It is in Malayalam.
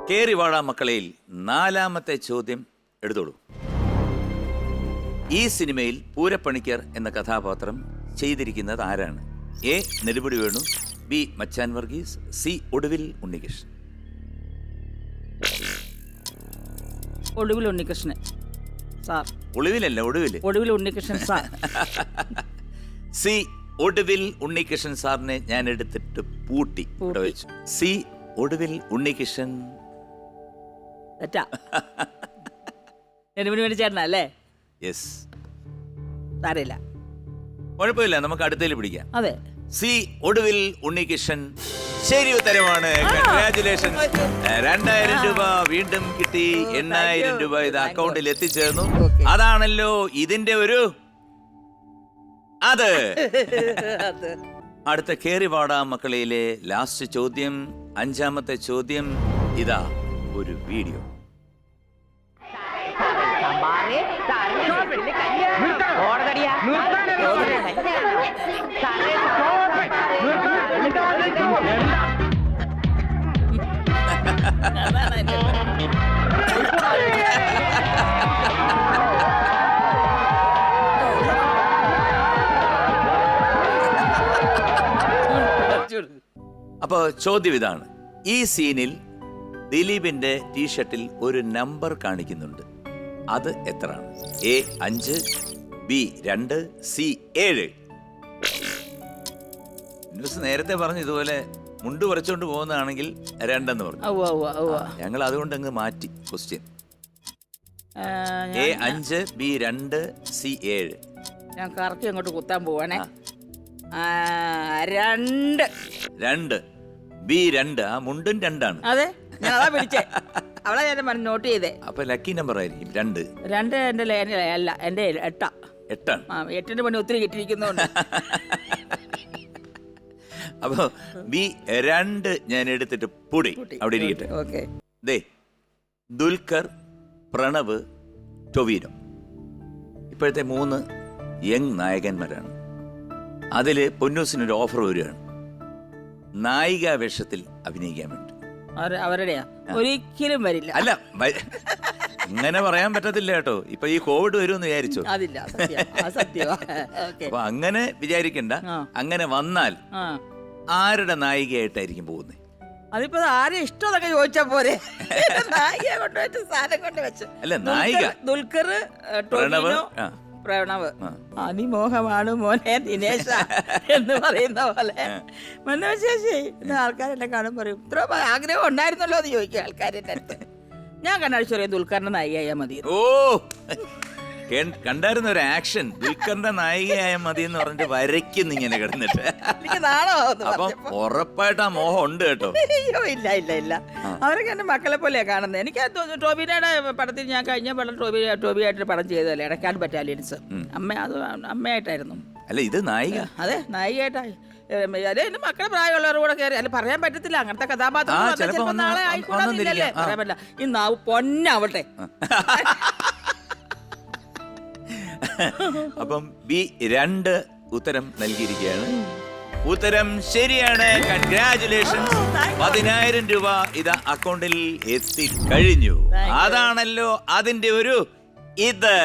കേറി വാഴാ മക്കളയിൽ നാലാമത്തെ ചോദ്യം എടുത്തോളൂ. ഈ സിനിമയിൽ പൂരപ്പണിക്കർ എന്ന കഥാപാത്രം ചെയ്തിരിക്കുന്നത് ആരാണ്? A. Nedumudi Venu, B. Machan Varghese, C. ഒടുവിൽ ഉണ്ണികൃഷ്ണൻ. ഒടുവിൽ ഉണ്ണികൃഷ്ണൻ സാർ. ഒളിവിലല്ല, ഒടുവിൽ ഉണ്ണികൃഷ്ണൻ സാർ. സി. ഒടുവിൽ ഉണ്ണികൃഷ്ണൻ സാറിനെ ഞാൻ എടുത്തിട്ട് പൂട്ടി ഇവിടെ വെച്ചു. സി. ഒടുവിൽ ഉണ്ണികൃഷ്ണൻ തെറ്റാ. നെടുമുടി വേണു ചേട്ടനാ അല്ലേ? യെസ്. സാരമില്ല, കുഴപ്പമില്ല, നമുക്ക് അടുത്തേൽ പിടിക്കാം. അതെ, സി. ഒടുവിൽ ഉണ്ണികൃഷ്ണൻ ശരി ഉത്തരമാണ്. കൺഗ്രാറ്റുലേഷൻ. 2000 രൂപ വീണ്ടും കിട്ടി. 8000 രൂപ ഇത് അക്കൗണ്ടിൽ എത്തിച്ചേർന്നു. അതാണല്ലോ ഇതിന്റെ ഒരു അത്. അടുത്ത കേറിവാടാ മക്കളയിലെ ലാസ്റ്റ് ചോദ്യം, അഞ്ചാമത്തെ ചോദ്യം. ഇതാ ഒരു വീഡിയോ. അപ്പോ ചോദ്യം ഇതാണ്. ഈ സീനിൽ ദിലീപിന്റെ ടീഷർട്ടിൽ ഒരു നമ്പർ കാണിക്കുന്നുണ്ട്. അത് എത്രയാണ്? A 5, B 2, C 7. ന്യൂസ് നേരത്തെ പറഞ്ഞു ഇതുപോലെ മുണ്ട് കുറച്ചുകൊണ്ട് പോകുന്നതാണെങ്കിൽ 2 എന്ന് പറഞ്ഞു. ഞങ്ങൾ അതുകൊണ്ട് അങ്ങ് മാറ്റി ക്വസ്റ്റ്യൻ. A 5, B 2, C 7. ഞാൻ കറക്റ്റ് അങ്ങോട്ട് കുത്താൻ പോവാണേ. 2, ബി 2. ആ മുണ്ടും 2 ആണ്. അതെ, ഞാൻ അതാ പിടിച്ചേ. അവളെ ഞാൻ നോട്ട് ചെയ്തേ. അപ്പൊ ലക്കി നമ്പർ ആയിരിക്കും 2. 2 എന്റെ അല്ല, എന്റെ 8. 8ആണ്. 8ന്റെ പണി ഒത്തിരി കിട്ടിയിരിക്കുന്നുണ്ട്. അപ്പൊ ബി 2 ഞാൻ എടുത്തിട്ട് പൊടി അവിടെ ഇരിക്കട്ടെ. ദേ, ദുൽഖർ, പ്രണവ്, ടൊവിനോ ഇപ്പോഴത്തെ 3 യങ് നായകന്മാരാണ്. അതില് പൊന്നൂസിനൊരു ഓഫർ വരികയാണ് നായിക വേഷത്തിൽ അഭിനയിക്കാൻ വേണ്ടി. അവരുടെയാ? ഒരിക്കലും വരില്ല. അല്ല, അങ്ങനെ പറയാൻ പറ്റത്തില്ല കേട്ടോ. ഇപ്പൊ ഈ കോവിഡ് വരുമെന്ന് വിചാരിച്ചോ? അതില്ല, അപ്പൊ അങ്ങനെ വിചാരിക്കണ്ട. അങ്ങനെ വന്നാൽ ആരുടെ നായികയായിട്ടായിരിക്കും പോകുന്നത്? അതിപ്പോ ആരെ ഇഷ്ടമൊക്കെ ചോദിച്ചാ പോരെ. നായിക കൊണ്ടുവച്ച് സാധനം കൊണ്ട് വെച്ചു. അല്ല, നായിക ദുൽഖർ, പ്രണവ്. അതിമോഹമാണ് മോനെ ദിനേശ എന്ന് പറയുന്ന പോലെ. മനോശേഷി ആൾക്കാരെല്ലാം കാണും പറയും, ഇത്ര ആഗ്രഹം ഉണ്ടായിരുന്നല്ലോ എന്ന് ചോദിക്കും ആൾക്കാരുടെ അടുത്ത്. ഞാൻ കണ്ണാഴ്ച പറയും ദുൽഖറിന്റെ നായികയായാൽ മതി. ഓ, കണ്ടായിരുന്ന ഒരു ആക്ഷൻ. ദുൽഖറിന്റെ നായികയായ മതി എന്ന് പറഞ്ഞിട്ട് വരയ്ക്കുന്നു ഇങ്ങനെ കിടന്നിട്ട്. അപ്പം ഉറപ്പായിട്ട് ആ മോഹം ഉണ്ട് കേട്ടോ. അയ്യോ, ഇല്ല. അവരൊക്കെ എന്റെ മക്കളെ പോലെയാ കാണുന്നത്. എനിക്ക് ടോബിനയുടെ പടത്തിൽ ഞാൻ കഴിഞ്ഞ പടം ടോബിയായിട്ട് പടം ചെയ്തതല്ലേ, ഇടക്കാട് ബറ്റാലിയൻസ്. അമ്മയായിട്ടായിരുന്നു. അല്ല, ഇത് നായിക. അതെ, നായികയായിട്ടായി. അതെ, എന്റെ മക്കളെ പ്രായമുള്ളവരുടെ കൂടെ കയറി. അല്ല, പറയാൻ പറ്റത്തില്ല, അങ്ങനത്തെ കഥാപാത്രം നാളെ ആയിക്കൂടാന്നില്ലല്ലേ, പറയാൻ പറ്റില്ല. ഈ നാവ് പൊന്നാവട്ടെ. അപ്പം ബി 2 ഉത്തരം നൽകിയിരിക്കുകയാണ്. ഉത്തരം ശരിയാണ്. കൺഗ്രാറ്റുലേഷൻസ്. 10,000 രൂപ ഇത് അക്കൗണ്ടിൽ എത്തിക്കഴിഞ്ഞു. അതാണല്ലോ അതിന്റെ ഒരു ഇത്.